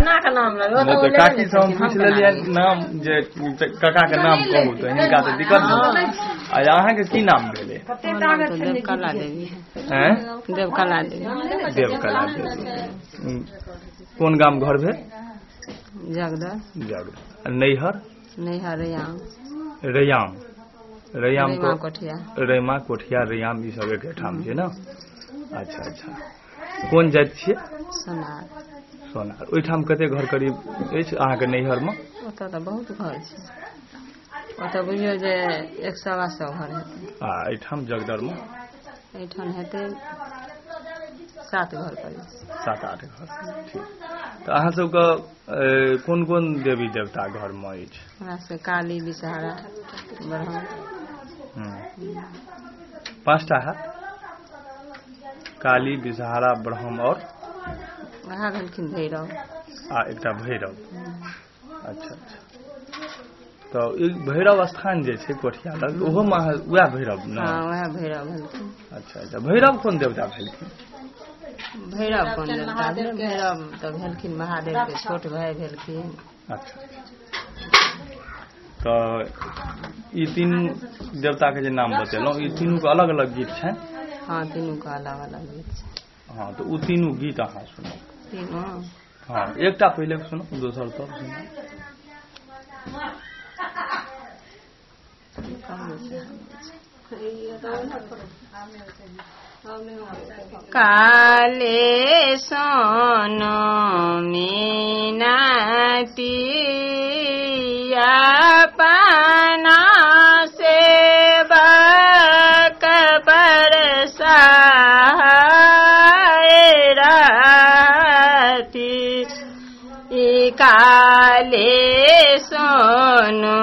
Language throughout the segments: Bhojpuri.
का नाम तो काकी से हम पूछ लिया नाम जे काका के नाम कहू तो हिनका तो दिक्कत नहीं। आ अहाँ के की नाम भेले? देवकला देवी। हैं? देवकला देवी। देवकला देवी। कौन गांव घर भेल? जगदर। जगदर। नैहर? नैहर रैयाम। रैयाम। रैयाम रैमा कोठिया। रैमा कोठिया रैयाम ई सब एक ठाम छै ना? अच्छा अच्छा। कोन जाति छियै? सोनार। सोनार। ओइठाम कते घर करीब अछि अहाँ के नैहर में? ओतऽ तऽ बहुत घर छै। ओतऽ बुझियो जे 100-150 घर हेतै। आ एठाम जगदर में? एठाम हेतै 7 घर करीब। 7-8 घर। ठीक। तो अहाँ सबके कोन कोन देवी देवता घर में अछि? हमरा से काली विषहारा ब्रह्म। 5टा है? काली विषहारा ब्रह्म और वहाँ भेलखिन भैरव। आ एकटा भैरव। अच्छा अच्छा। तो भैरव स्थान जे छै कोठिया लग ओहो में वह भैरव ना? हाँ वह भैरव भेलखिन। अच्छा अच्छा। भैरव कोन देवता भेलखिन? भैरव कोन देवता भेल? भैरव तो भेलखिन महादेव के छोट भाई भेलखिन। अच्छा। तो ई तीन देवता के जे नाम बतेलौं ई तीनों के अलग अलग गीत छै? हाँ तीनों का अलग अलग गीत छै। हाँ तो उ तीनों गीत अहाँ सुनो। तीनों? हाँ एकटा पहले सुनो दोसर तब सुनो। काले सोनो मीनाती अपना से बक बरसाती काले सोनो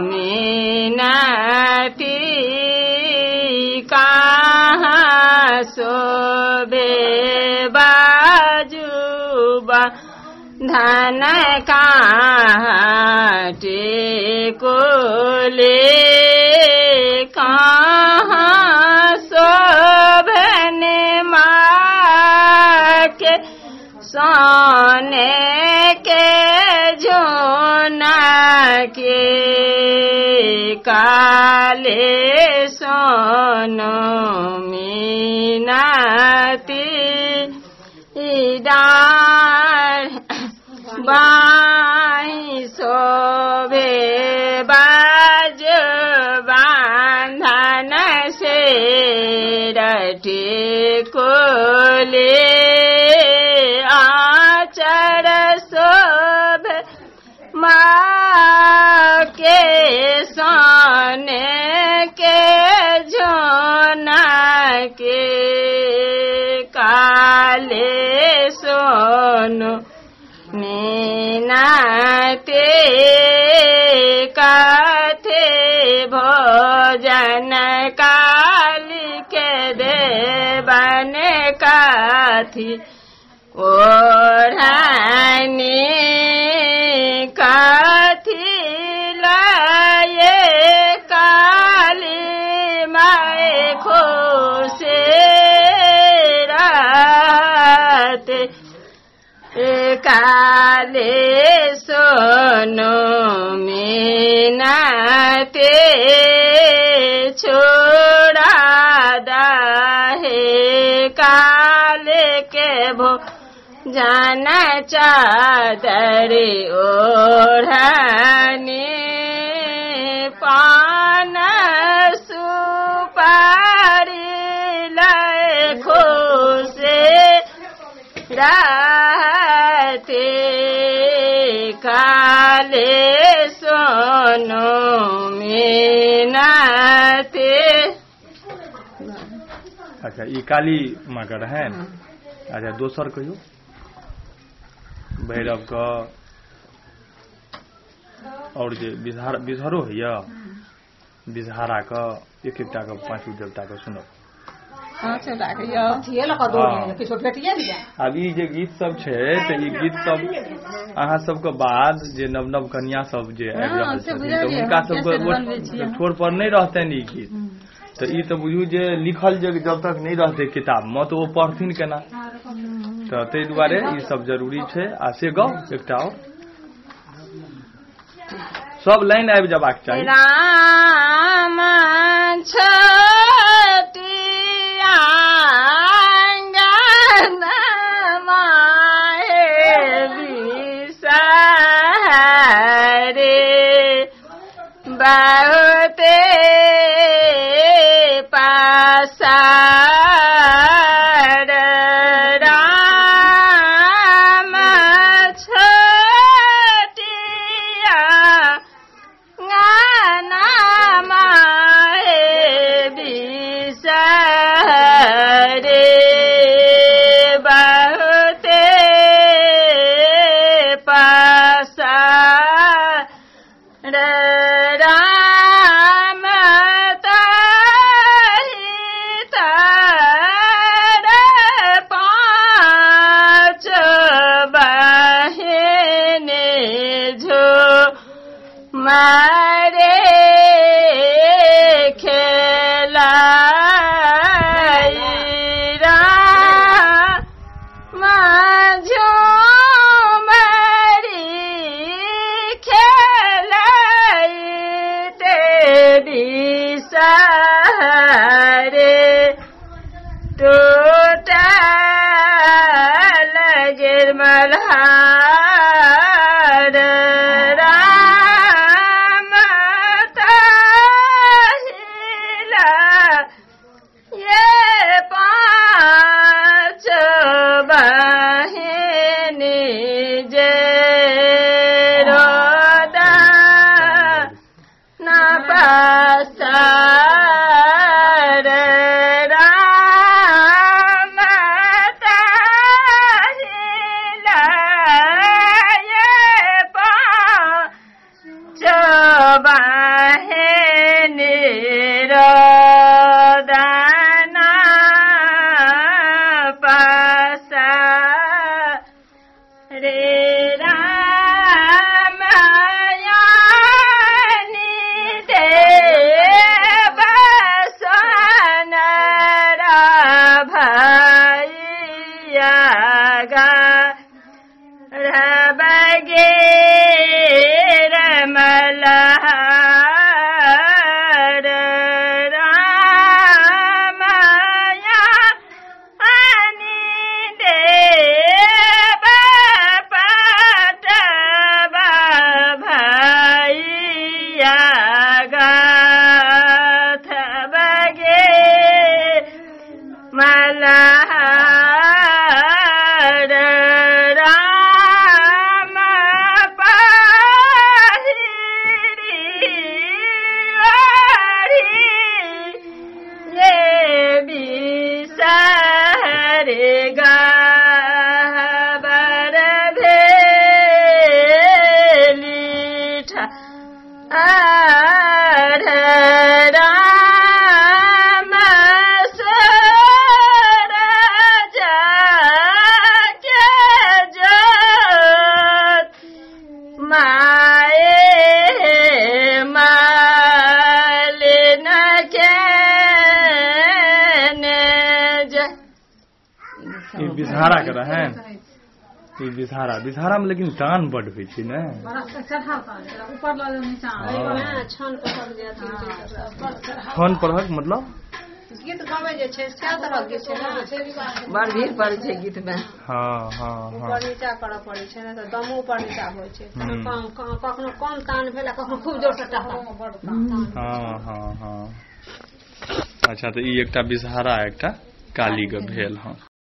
मीनाती कहाँ सोबे बाजुबा धन कहाँ टेकोले कहाँ शोभने माँ के सोने के झोना के काले सोनो मीनाती डार बाई सोबे बाज बांधन से रटे कोले आचर शोभ माँ के सोने के झोना के काले सोनो मीनाते कथे भोजन काली के देवन काथी ओढ़ानी काथी लाए काली माए खुशे राते काले सोनो मीनाते छोड़ा दाहे काले के भो जाना चादर ओढ़ानी पान सुपारी लाए खुशे राते काले सोनो मीनाते। अच्छा ई काली माँ का है। अच्छा दोसर कहियो भैरव का और जे बिषहरो है या बिषहारा का एक एकटा का 5 देवता का सुनो। अब ई जे गीत सब छै तऽ ई गीत सब अहाँ सबके बाद जे नव नव कन्या सब जे आबि रहल छथिन तऽ हुनका सबके ठोर पर नहीं रहतनि ई गीत तऽ ई तऽ बुझू जे लिखल जे जब तक नहीं रहते किताब में तो वो पढ़थिन केना। तऽ ताहि दुआरे ई सब जरूरी छै। आ से गाउ एकटा और सब लाइन आबि जबाक चाही। राम छटिया बहुते पासार राम छटिया गाना माहे बिसरे बहुते पासार राम ताहि तार पाँच बहिने झो मारे खेलाई राम झो सारे टोटल गिरमलहार राम ताहिला ये पाँच बहिनी जे रोदा न पासार राम ताहिला ये पाँच बहिनी रोदा न पासार बगेर मलहार रामया अनि देव पटब भैया गाथ बगे मलहार राम पाहिरी ये बिसरे गाबर भेली ठार राम सरज के जोत माए मालिन के बिसहारा के रहे बिसहारा में लेकिन कान बड होइ छै ने छन पढ़क मतलब गीत गावे जे छै से तरह गीत छै ने बड़ भीड़ पड़ै छै गीत में। हां हां ऊपर नीचा करऽ पड़ै छै ने त दमो ऊपर नीचा होइ छै कखनो कम तान भेला कखनो खूब जोर से टपा हां हां हां अच्छा तो ई एकटा बिसहारा एकटा काली के भेल। हां